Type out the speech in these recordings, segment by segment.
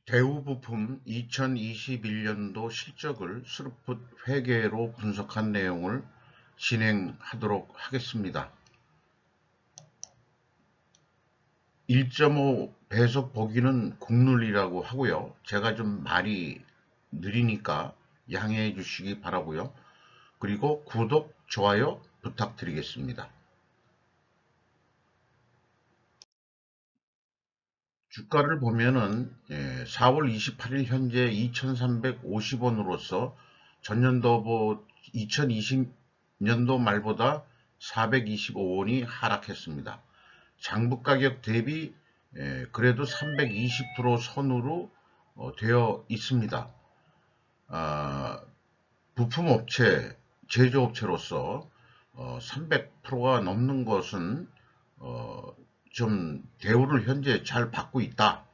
대우부품 2021년도 실적을 스루풋 회계로 분석한 내용을 진행하도록 하겠습니다. 1.5 배속 보기는 국룰이라고 하고요. 제가 좀 말이 느리니까 양해해 주시기 바라고요. 그리고 구독, 좋아요 부탁드리겠습니다. 주가를 보면은 4월 28일 현재 2,350원으로서 전년도 2020년도 말보다 425원이 하락했습니다. 장부 가격 대비 그래도 320% 선으로 되어 있습니다. 아, 부품업체, 제조업체로서 300%가 넘는 것은 어, 좀 대우를 현재 잘 받고 있다.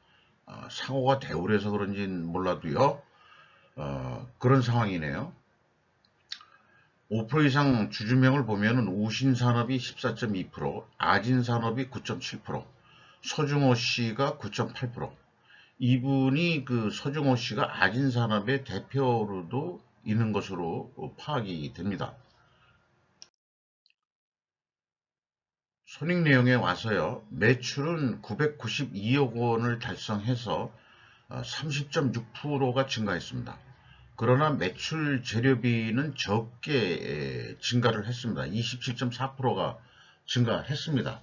상호가 대우라서 그런지는 몰라도요. 그런 상황이네요. 5% 이상 주주명을 보면은 우신산업이 14.2%, 아진산업이 9.7%, 서중호 씨가 9.8%. 이분이 그 서중호 씨가 아진산업의 대표로도 있는 것으로 파악이 됩니다. 손익 내용에 와서요. 매출은 992억 원을 달성해서 30.6%가 증가했습니다. 그러나 매출 재료비는 적게 증가를 했습니다. 27.4%가 증가했습니다.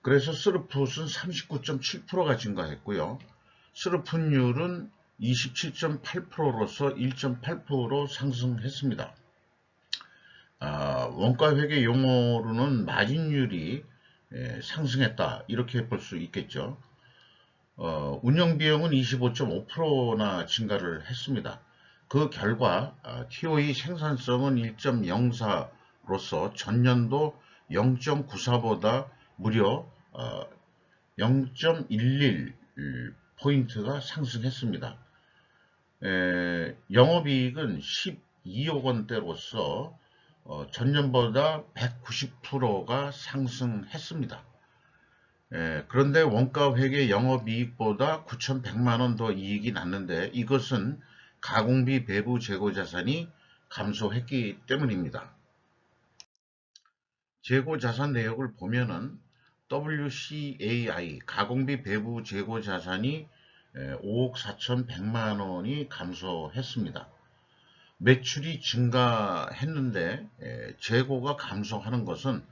그래서 스루풋은 39.7%가 증가했고요. 스루풋률은 27.8%로서 1.8% 상승했습니다. 원가회계 용어로는 마진율이 상승했다 이렇게 볼 수 있겠죠. 운영비용은 25.5%나 증가를 했습니다. 그 결과 TOE 생산성은 1.04로서 전년도 0.94보다 무려 0.11포인트가 상승했습니다. 영업이익은 12억 원대로서 전년보다 190%가 상승했습니다. 그런데 원가회계 영업이익보다 9,100만 원 더 이익이 났는데 이것은 가공비 배부 재고 자산이 감소했기 때문입니다. 재고 자산 내역을 보면은 WCAI 가공비 배부 재고 자산이 5억 4,100만 원이 감소했습니다. 매출이 증가했는데 재고가 감소하는 것은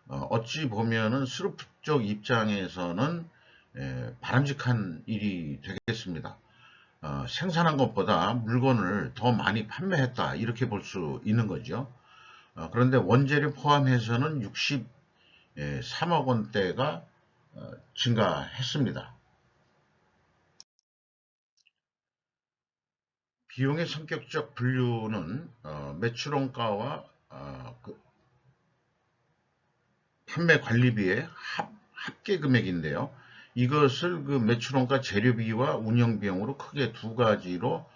어찌 보면은 스루프 쪽 입장에서는 바람직한 일이 되겠습니다. 생산한 것보다 물건을 더 많이 판매했다 이렇게 볼 수 있는 거죠. 그런데 원재료 포함해서는 63억 원대가 증가했습니다. 비용의 성격적 분류는 매출원가와 판매 관리비의 합계 금액인데요. 이것을 그 매출원가 재료비와 운영비용으로 크게 두 가지로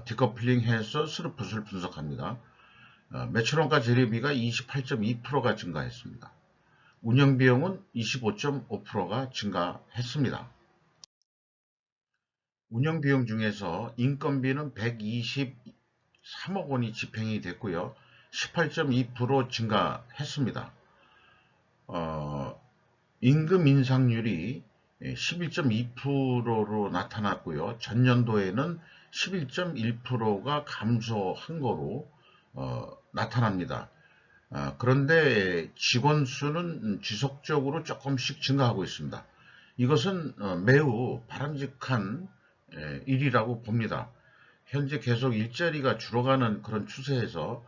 디커플링해서 스루풋을 분석합니다. 매출원가 재료비가 28.2%가 증가했습니다. 운영비용은 25.5%가 증가했습니다. 운영비용 중에서 인건비는 123억 원이 집행이 됐고요. 18.2% 증가했습니다. 임금 인상률이 11.2%로 나타났고요. 전년도에는 11.1%가 감소한 거로 나타납니다. 그런데 직원 수는 지속적으로 조금씩 증가하고 있습니다. 이것은 매우 바람직한 일이라고 봅니다. 현재 계속 일자리가 줄어가는 그런 추세에서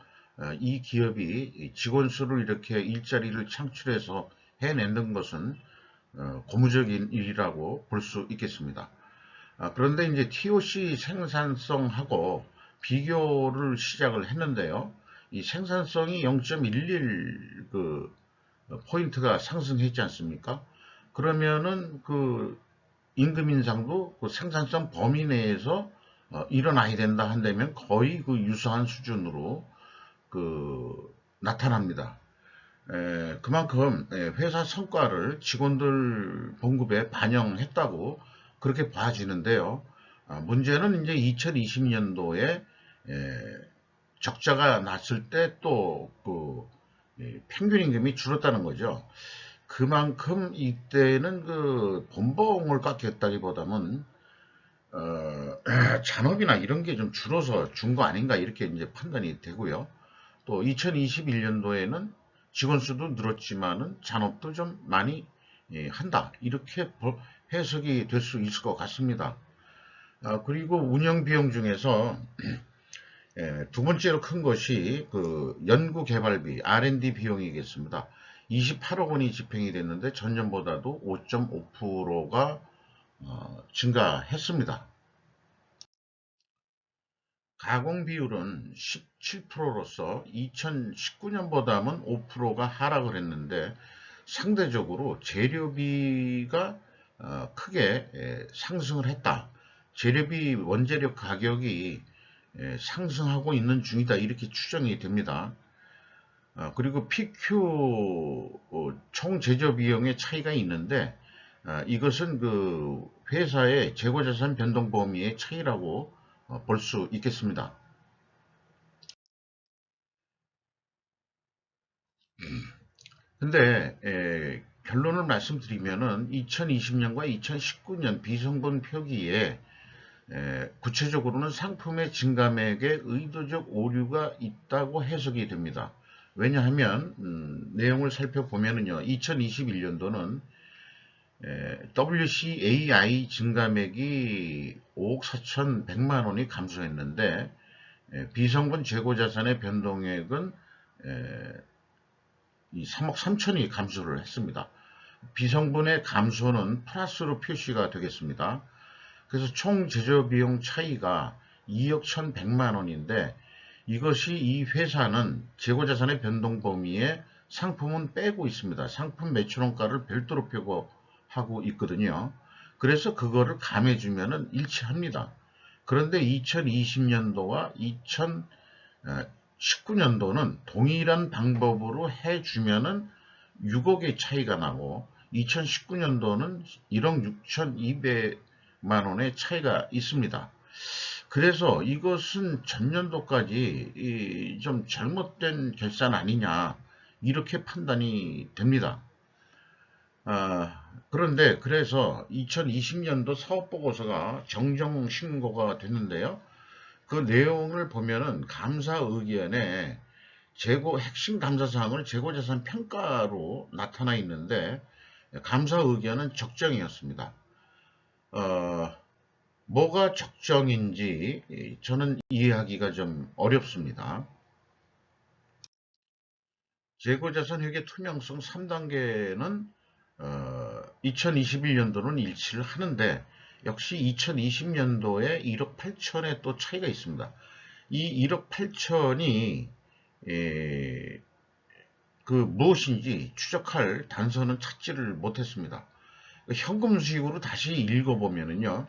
이 기업이 직원 수를 이렇게 일자리를 창출해서 해내는 것은 고무적인 일이라고 볼 수 있겠습니다. 그런데 이제 TOC 생산성하고 비교를 시작을 했는데요. 이 생산성이 0.11 포인트가 상승했지 않습니까? 그러면은 그 임금 인상도 그 생산성 범위 내에서 일어나야 된다 한다면 거의 그 유사한 수준으로 나타납니다. 그만큼 회사 성과를 직원들 봉급에 반영했다고 그렇게 봐지는데요. 문제는 이제 2020년도에 적자가 났을 때 또 평균 임금이 줄었다는 거죠. 그만큼 이때는 그 본봉을 깎였다기보다는 잔업이나 이런 게 좀 줄어서 준 거 아닌가 이렇게 이제 판단이 되고요. 또 2021년도에는 직원 수도 늘었지만은 잔업도 좀 많이 한다 이렇게 해석이 될 수 있을 것 같습니다. 그리고 운영 비용 중에서 두 번째로 큰 것이 그 연구 개발비 R&D 비용이겠습니다. 28억 원이 집행이 됐는데 전년보다도 5.5%가 증가했습니다. 가공 비율은 17%로서 2019년보다는 5%가 하락을 했는데 상대적으로 재료비가 크게 상승을 했다. 재료비 원재료 가격이 상승하고 있는 중이다. 이렇게 추정이 됩니다. 그리고 PQ 총 제조 비용의 차이가 있는데 이것은 그 회사의 재고자산 변동 범위의 차이라고 볼 수 있겠습니다. 근데 결론을 말씀드리면은 2020년과 2019년 비성분 표기에 구체적으로는 상품의 증감액에 의도적 오류가 있다고 해석이 됩니다. 왜냐하면 내용을 살펴보면은요, 2021년도는 WCAI 증감액이 5억 4,100만 원이 감소했는데 비성분 재고자산의 변동액은 이 3억 3천이 감소를 했습니다. 비성분의 감소는 플러스로 표시가 되겠습니다. 그래서 총 제조비용 차이가 2억 1,100만 원인데 이것이 이 회사는 재고자산의 변동 범위에 상품은 빼고 있습니다. 상품 매출원가를 별도로 표고하고 있거든요. 그래서 그거를 감해주면 일치합니다. 그런데 2020년도와 2019년도는 동일한 방법으로 해주면은 6억의 차이가 나고 2019년도는 1억 6,200만 원의 차이가 있습니다. 그래서 이것은 전년도까지 좀 잘못된 결산 아니냐 이렇게 판단이 됩니다. 그런데 그래서 2020년도 사업보고서가 정정 신고가 됐는데요. 그 내용을 보면은 감사 의견에 핵심 감사사항을 재고자산 평가로 나타나 있는데 감사 의견은 적정이었습니다. 뭐가 적정인지 저는 이해하기가 좀 어렵습니다. 재고자산 회계 투명성 3단계는 2021년도는 일치를 하는데 역시 2020년도에 1억 8천에 또 차이가 있습니다. 이 1억 8천이 그 무엇인지 추적할 단서는 찾지를 못했습니다. 현금 수익으로 다시 읽어보면은요.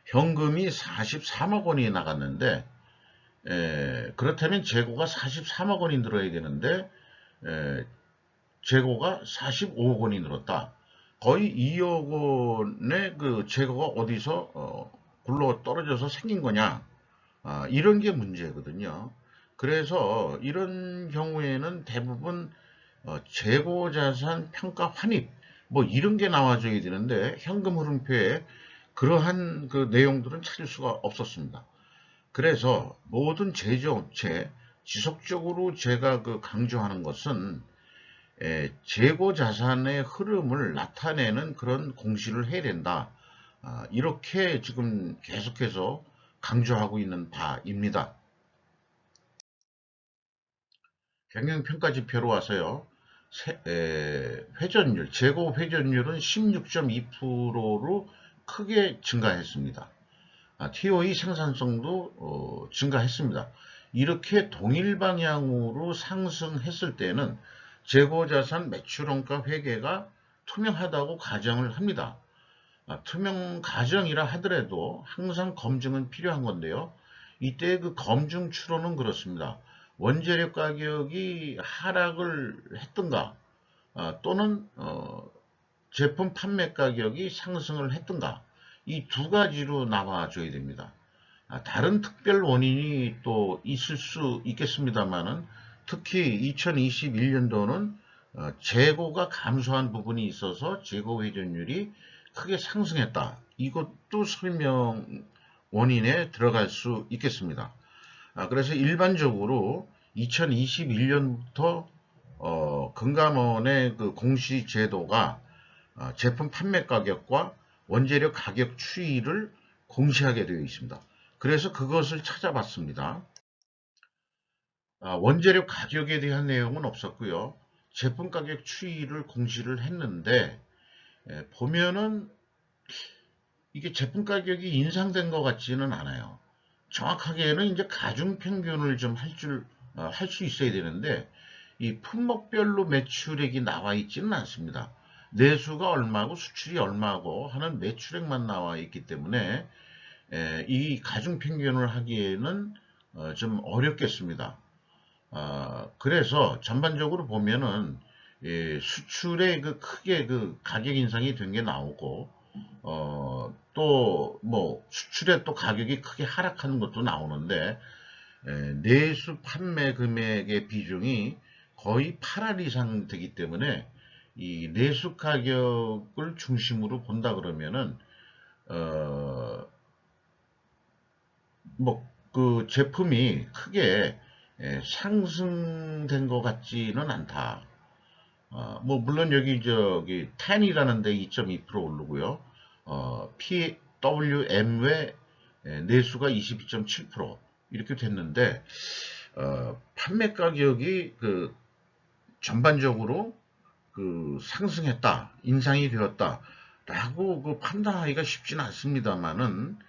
현금이 43억 원이 나갔는데 그렇다면 재고가 43억 원이 늘어야 되는데 재고가 45억 원이 늘었다. 거의 2억 원의 그 재고가 어디서 굴러 떨어져서 생긴 거냐. 이런 게 문제거든요. 그래서 이런 경우에는 대부분 재고자산 평가 환입 뭐 이런 게 나와줘야 되는데 현금 흐름표에 그러한 그 내용들은 찾을 수가 없었습니다. 그래서 모든 제조업체 지속적으로 제가 그 강조하는 것은 재고자산의 흐름을 나타내는 그런 공시를 해야 된다. 이렇게 지금 계속해서 강조하고 있는 바입니다. 경영평가지표로 와서요. 회전율, 재고 회전율은 16.2%로 크게 증가했습니다. TOE 생산성도 증가했습니다. 이렇게 동일 방향으로 상승했을 때는 재고자산 매출원가 회계가 투명하다고 가정을 합니다. 투명 가정이라 하더라도 항상 검증은 필요한 건데요. 이때 그 검증 추론은 그렇습니다. 원재료 가격이 하락을 했던가 또는 제품 판매 가격이 상승을 했던가 이 두 가지로 나와줘야 됩니다. 다른 특별 원인이 또 있을 수 있겠습니다만은 특히 2021년도는 재고가 감소한 부분이 있어서 재고 회전율이 크게 상승했다. 이것도 설명 원인에 들어갈 수 있겠습니다. 그래서 일반적으로 2021년부터 금감원의 그 공시 제도가 제품 판매 가격과 원재료 가격 추이를 공시하게 되어 있습니다. 그래서 그것을 찾아봤습니다. 원재료 가격에 대한 내용은 없었고요. 제품 가격 추이를 공시를 했는데 보면은 이게 제품 가격이 인상된 것 같지는 않아요. 정확하게는 이제 가중평균을 좀 할 수 있어야 되는데 이 품목별로 매출액이 나와 있지는 않습니다. 내수가 얼마고 수출이 얼마고 하는 매출액만 나와 있기 때문에 이 가중평균을 하기에는 좀 어렵겠습니다. 그래서 전반적으로 보면은 수출에 그 크게 그 가격 인상이 된 게 나오고 또 뭐 수출에 또 가격이 크게 하락하는 것도 나오는데 내수 판매 금액의 비중이 거의 8할 이상 되기 때문에 이 내수 가격을 중심으로 본다 그러면은 뭐 그 제품이 크게 상승된 것 같지는 않다. 뭐 물론 여기 저기 10이라는 데 2.2% 오르고요. PWM 외 내수가 22.7% 이렇게 됐는데 판매 가격이 그 전반적으로 그 상승했다, 인상이 되었다라고 그 판단하기가 쉽지는 않습니다만은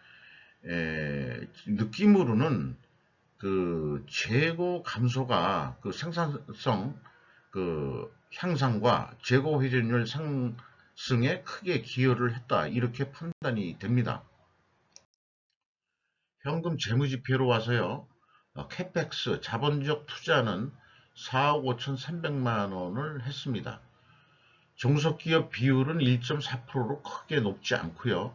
느낌으로는 그 재고 감소가 그 생산성 그 향상과 재고 회전율 상승에 크게 기여를 했다 이렇게 판단이 됩니다. 현금 재무지표로 와서요. 캐펙스 자본적 투자는 4억 5,300만 원을 했습니다. 종속기업 비율은 1.4%로 크게 높지 않고요.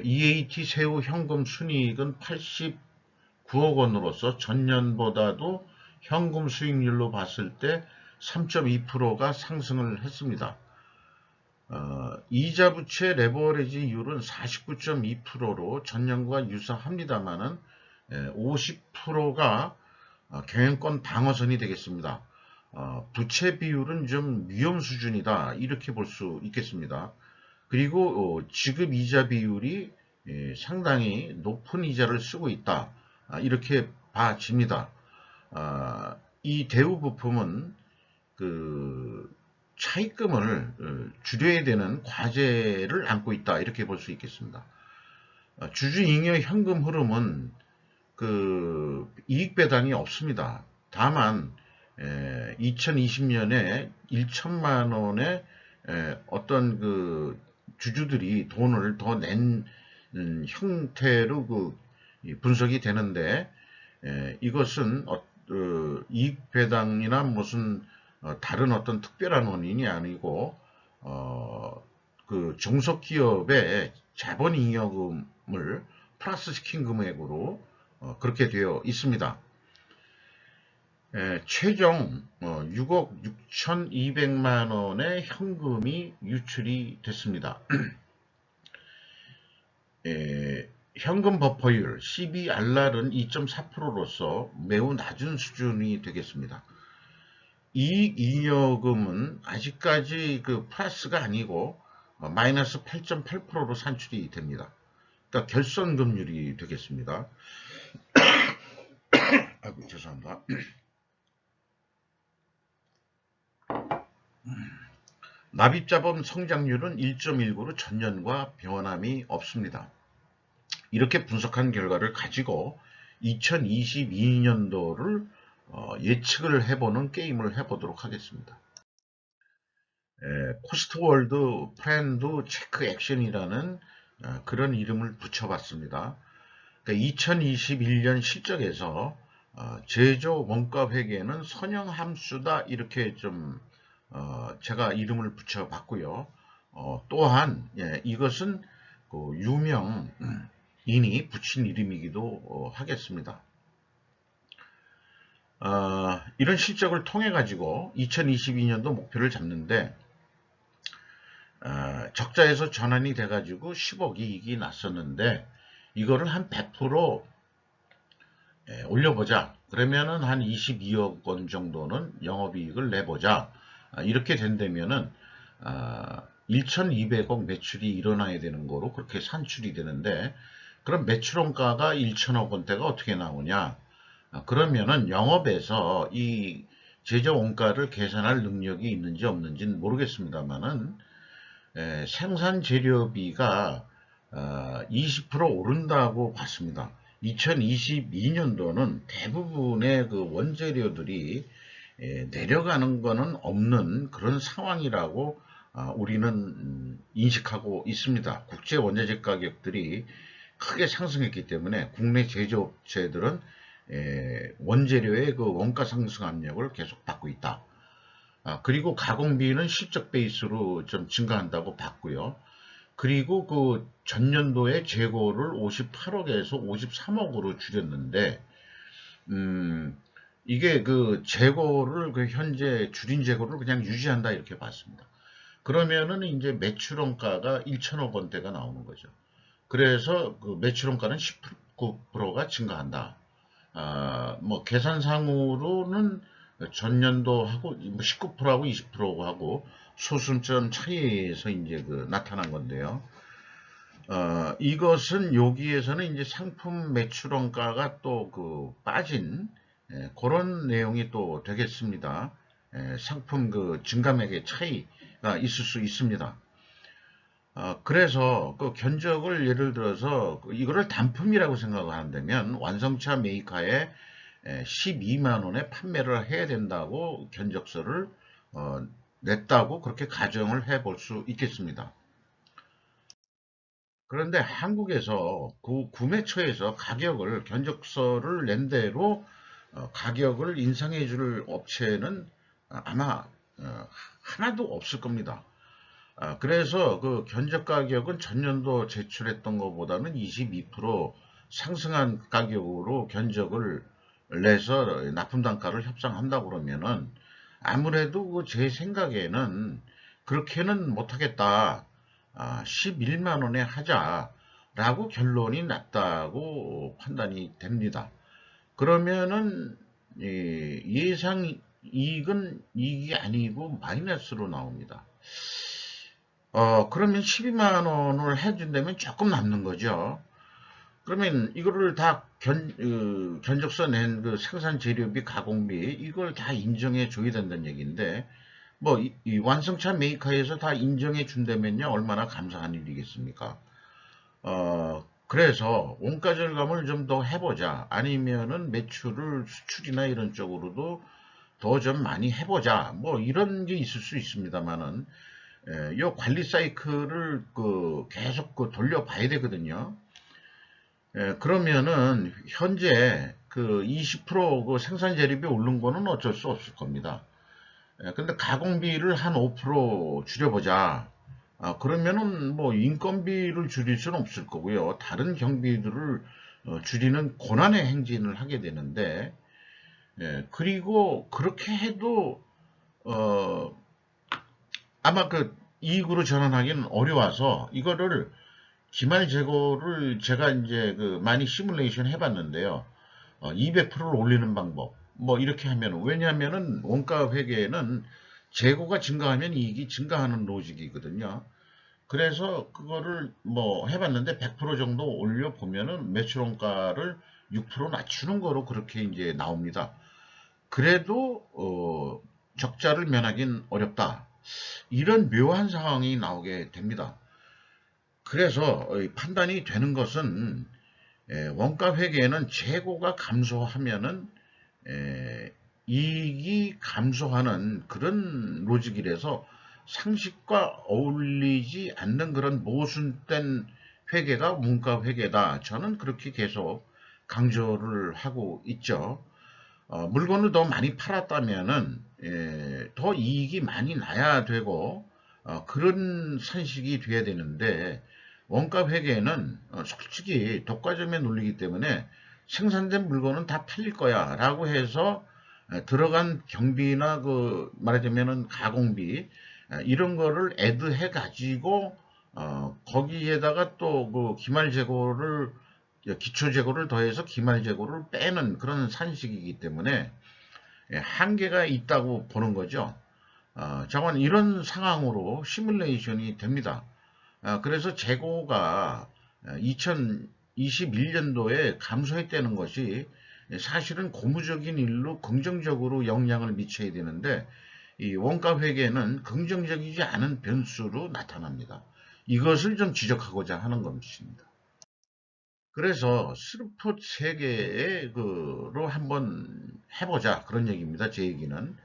EAT 세후 현금 순이익은 89억 원으로서 전년보다도 현금 수익률로 봤을 때 3.2%가 상승을 했습니다. 이자 부채 레버리지율은 49.2%로 전년과 유사합니다만은 50%가 경영권 방어선이 되겠습니다. 부채 비율은 좀 위험 수준이다 이렇게 볼 수 있겠습니다. 그리고 지급 이자 비율이 상당히 높은 이자를 쓰고 있다 이렇게 봐집니다. 이 대우 부품은 그 차입금을 줄여야 되는 과제를 안고 있다 이렇게 볼 수 있겠습니다. 주주잉여 현금 흐름은 그 이익 배당이 없습니다. 다만 2020년에 1천만 원의 어떤 그 주주들이 돈을 더 낸 형태로 그 분석이 되는데 이것은 이익 배당이나 무슨 다른 어떤 특별한 원인이 아니고 그 종속기업의 자본잉여금을 플러스시킨 금액으로 그렇게 되어 있습니다. 최종 6억 6,200만 원의 현금이 유출이 됐습니다. 현금 버퍼율 CBRR은 2.4%로서 매우 낮은 수준이 되겠습니다. 이익잉여금은 아직까지 그 플러스가 아니고 마이너스 8.8%로 산출이 됩니다. 그러니까 결손금률이 되겠습니다. 아이고 죄송합니다. 납입자본 성장률은 1.19로 전년과 변함이 없습니다. 이렇게 분석한 결과를 가지고 2022년도를 예측을 해보는 게임을 해보도록 하겠습니다. 코스트월드 프렌드 체크 액션이라는 그런 이름을 붙여봤습니다. 그러니까 2021년 실적에서 제조 원가 회계는 선형함수다 이렇게 좀 제가 이름을 붙여봤고요. 또한 이것은 그 유명인이 붙인 이름이기도 하겠습니다. 이런 실적을 통해 가지고 2022년도 목표를 잡는데 적자에서 전환이 돼 가지고 10억 이익이 났었는데 이거를 한 100% 올려보자. 그러면은 한 22억 원 정도는 영업이익을 내보자. 이렇게 된다면은 1,200억 매출이 일어나야 되는 거로 그렇게 산출이 되는데 그럼 매출원가가 1,000억 원대가 어떻게 나오냐? 그러면은 영업에서 이 제조 원가를 계산할 능력이 있는지 없는지는 모르겠습니다만은 생산 재료비가 20% 오른다고 봤습니다. 2022년도는 대부분의 그 원재료들이 내려가는 것은 없는 그런 상황이라고 우리는 인식하고 있습니다. 국제 원자재 가격들이 크게 상승했기 때문에 국내 제조업체들은 원재료의 그 원가 상승 압력을 계속 받고 있다. 그리고 가공비는 실적 베이스로 좀 증가한다고 봤고요. 그리고 그 전년도에 재고를 58억에서 53억으로 줄였는데, 이게 그 재고를 그 현재 줄인 재고를 그냥 유지한다 이렇게 봤습니다. 그러면은 이제 매출원가가 1천억 원대가 나오는 거죠. 그래서 그 매출원가는 19%가 증가한다. 뭐 계산상으로는 전년도하고 19%하고 20%하고 소수점 차이에서 이제 그 나타난 건데요. 이것은 여기에서는 이제 상품 매출원가가 또 그 빠진 그런 내용이 또 되겠습니다. 상품 그 증감액의 차이가 있을 수 있습니다. 그래서 그 견적을 예를 들어서 이거를 단품이라고 생각을 한다면 완성차 메이커에 12만 원에 판매를 해야 된다고 견적서를 냈다고 그렇게 가정을 해볼 수 있겠습니다. 그런데 한국에서 그 구매처에서 가격을 견적서를 낸 대로 가격을 인상해 줄 업체는 아마 하나도 없을 겁니다. 그래서 그 견적 가격은 전년도 제출했던 것보다는 22% 상승한 가격으로 견적을 내서 납품 단가를 협상한다 그러면은 아무래도 그제 생각에는 그렇게는 못하겠다. 11만 원에 하자라고 결론이 났다고 판단이 됩니다. 그러면은 예상 이익은 이익이 아니고 마이너스로 나옵니다. 그러면 12만 원을 해준다면 조금 남는 거죠. 그러면 이거를 다 견적서 낸 그 생산 재료비, 가공비 이걸 다 인정해 줘야 된다는 얘기인데 뭐 이 완성차 메이커에서 다 인정해 준다면요 얼마나 감사한 일이겠습니까? 그래서 원가 절감을 좀 더 해보자. 아니면은 매출을 수출이나 이런 쪽으로도 더 좀 많이 해보자. 뭐 이런 게 있을 수 있습니다만은 이 관리 사이클을 그 계속 그 돌려봐야 되거든요. 그러면은 현재 그 20%그 생산 재료비 오른 거는 어쩔 수 없을 겁니다. 근데 가공비를 한 5% 줄여보자. 그러면은 뭐 인건비를 줄일 수는 없을 거고요. 다른 경비들을 줄이는 고난의 행진을 하게 되는데, 그리고 그렇게 해도 어, 아마 그 이익으로 전환하기는 어려워서 이거를 기말 재고를 제가 이제 그 많이 시뮬레이션 해봤는데요. 200%를 올리는 방법. 뭐 이렇게 하면 왜냐하면은 원가 회계에는 재고가 증가하면 이익이 증가하는 로직이거든요. 그래서 그거를 뭐 해봤는데 100% 정도 올려 보면은 매출 원가를 6% 낮추는 거로 그렇게 이제 나옵니다. 그래도 적자를 면하긴 어렵다. 이런 묘한 상황이 나오게 됩니다. 그래서 판단이 되는 것은 원가 회계에는 재고가 감소하면은 이익이 감소하는 그런 로직이라서 상식과 어울리지 않는 그런 모순된 회계가 문가 회계다. 저는 그렇게 계속 강조를 하고 있죠. 물건을 더 많이 팔았다면은 더 이익이 많이 나야 되고 그런 산식이 돼야 되는데 원가 회계는 솔직히 독과점의 논리이기 때문에 생산된 물건은 다 팔릴 거야 라고 해서 들어간 경비나 그 말하자면은 가공비 이런 거를 애드해 가지고 거기에다가 또 그 기말 재고를 기초 재고를 더해서 기말 재고를 빼는 그런 산식이기 때문에 한계가 있다고 보는 거죠. 자관 이런 상황으로 시뮬레이션이 됩니다. 그래서 재고가 2021년도에 감소했다는 것이 사실은 고무적인 일로 긍정적으로 영향을 미쳐야 되는데 이 원가 회계는 긍정적이지 않은 변수로 나타납니다. 이것을 좀 지적하고자 하는 것입니다. 그래서 스루폿 세계에 그로 한번 해보자 그런 얘기입니다. 제 얘기는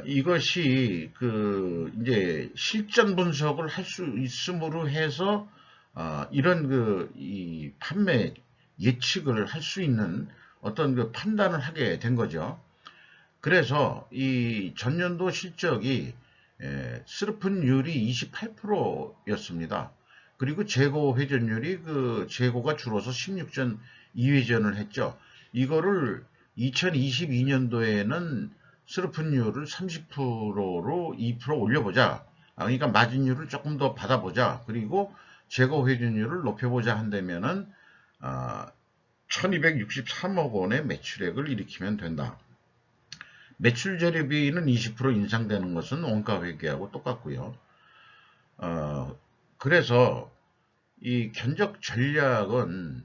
이것이 그 이제 실전 분석을 할 수 있음으로 해서 이런 그 이 판매 예측을 할 수 있는 어떤 그 판단을 하게 된 거죠. 그래서 이 전년도 실적이 스르픈율이 28%였습니다. 그리고 재고 회전율이 그 재고가 줄어서 16전 2회전을 했죠. 이거를 2022년도에는 스르픈율을 30%로 2% 올려보자. 그러니까 마진율을 조금 더 받아보자. 그리고 재고 회전율을 높여보자 한다면은 1263억 원의 매출액을 일으키면 된다. 매출 재료비는 20% 인상되는 것은 원가 회계하고 똑같고요. 그래서 이 견적 전략은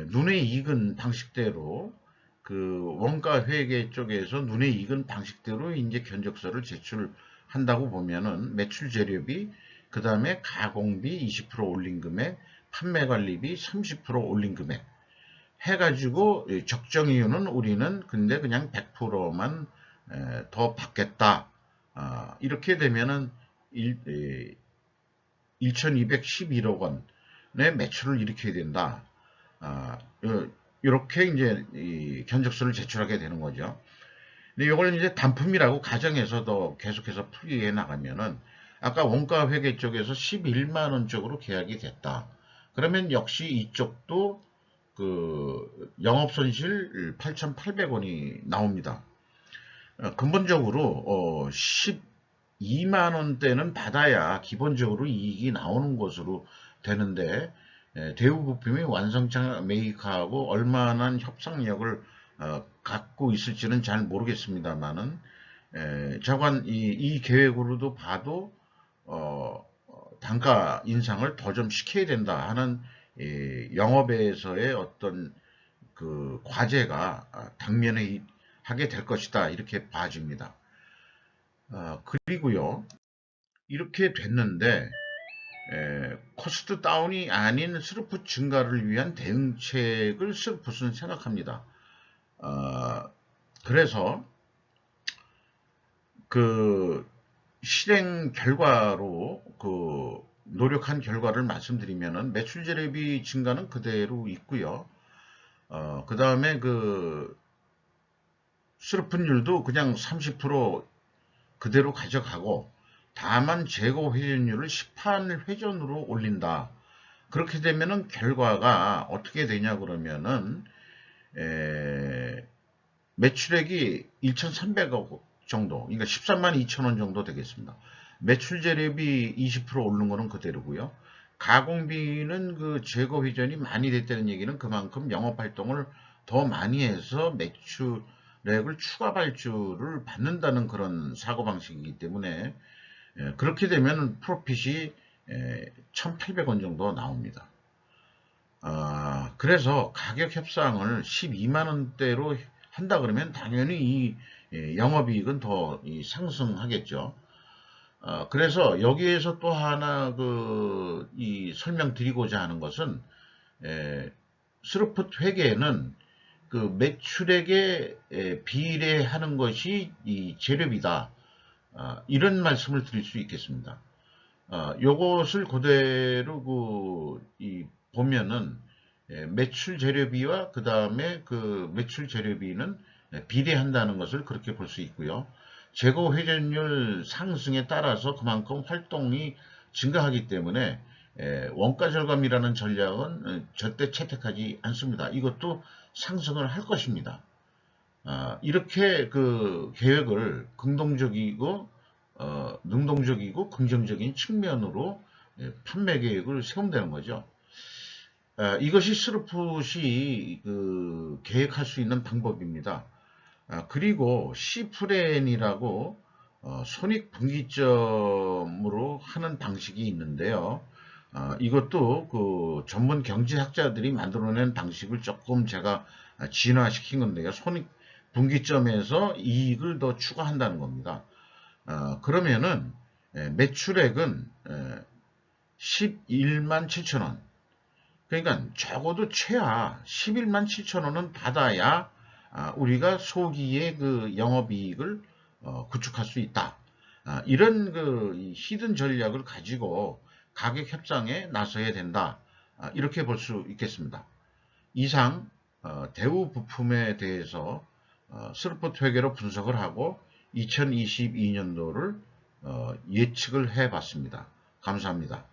눈에 익은 방식대로 그 원가 회계 쪽에서 눈에 익은 방식대로 이제 견적서를 제출한다고 보면은 매출 재료비, 그 다음에 가공비 20% 올린 금액, 판매 관리비 30% 올린 금액 해가지고 적정 이유는 우리는 근데 그냥 100%만 더 받겠다. 이렇게 되면은 1211억 원의 매출을 일으켜야 된다. 이렇게 이제 이 견적서를 제출하게 되는 거죠. 근데 이걸 이제 단품이라고 가정해서도 계속해서 풀이해 나가면은 아까 원가 회계 쪽에서 11만 원 쪽으로 계약이 됐다. 그러면 역시 이쪽도 그 영업손실 8,800원이 나옵니다. 근본적으로 12만 원대는 받아야 기본적으로 이익이 나오는 것으로 되는데 대우 부품이 완성차 메이커하고 얼마나 협상력을 갖고 있을지는 잘 모르겠습니다만은 자관 이 계획으로도 봐도 단가 인상을 더 좀 시켜야 된다 하는 영업에서의 어떤 그 과제가 당면에 하게 될 것이다 이렇게 봐집니다. 그리고요 이렇게 됐는데 코스트 다운이 아닌 스루풋 증가를 위한 대응책을 스루풋은 생각합니다. 그래서 그 실행 결과로 그 노력한 결과를 말씀드리면은 매출 재료비 증가는 그대로 있고요. 그 다음에 그 스루픈율도 그냥 30% 그대로 가져가고 다만 재고 회전율을 18회전으로 올린다. 그렇게 되면은 결과가 어떻게 되냐 그러면은 매출액이 1,300억 정도, 그러니까 13만 2천 원 정도 되겠습니다. 매출 재료비 20% 오른 거는 그대로고요. 가공비는 그 재고 회전이 많이 됐다는 얘기는 그만큼 영업 활동을 더 많이 해서 매출액을 추가 발주를 받는다는 그런 사고방식이기 때문에 그렇게 되면 프로핏이 1,800원 정도 나옵니다. 그래서 가격 협상을 12만 원대로 한다 그러면 당연히 이 영업이익은 더 상승하겠죠. 그래서 여기에서 또 하나 이 설명드리고자 하는 것은 스루풋 회계는 그 매출액에 비례하는 것이 이 재료비다. 이런 말씀을 드릴 수 있겠습니다. 요것을 그대로 보면은 매출 재료비와 그 다음에 그 매출 재료비는 비례한다는 것을 그렇게 볼 수 있고요. 재고 회전율 상승에 따라서 그만큼 활동이 증가하기 때문에 원가 절감이라는 전략은 절대 채택하지 않습니다. 이것도 상승을 할 것입니다. 이렇게 그 계획을 능동적이고 긍정적인 측면으로 판매 계획을 세운다는 거죠. 이것이 스루풋이 그 계획할 수 있는 방법입니다. 그리고 C플랜이라고 손익분기점으로 하는 방식이 있는데요. 이것도 그 전문 경제학자들이 만들어낸 방식을 조금 제가 진화시킨 건데요. 손익분기점에서 이익을 더 추가한다는 겁니다. 그러면은 매출액은 11만 7천 원. 그러니까 적어도 최하 11만 7천 원은 받아야 우리가 소기의 그 영업이익을 구축할 수 있다. 이런 그 히든 전략을 가지고 가격 협상에 나서야 된다. 이렇게 볼 수 있겠습니다. 이상 대우 부품에 대해서 스루풋 회계로 분석을 하고 2022년도를 예측을 해봤습니다. 감사합니다.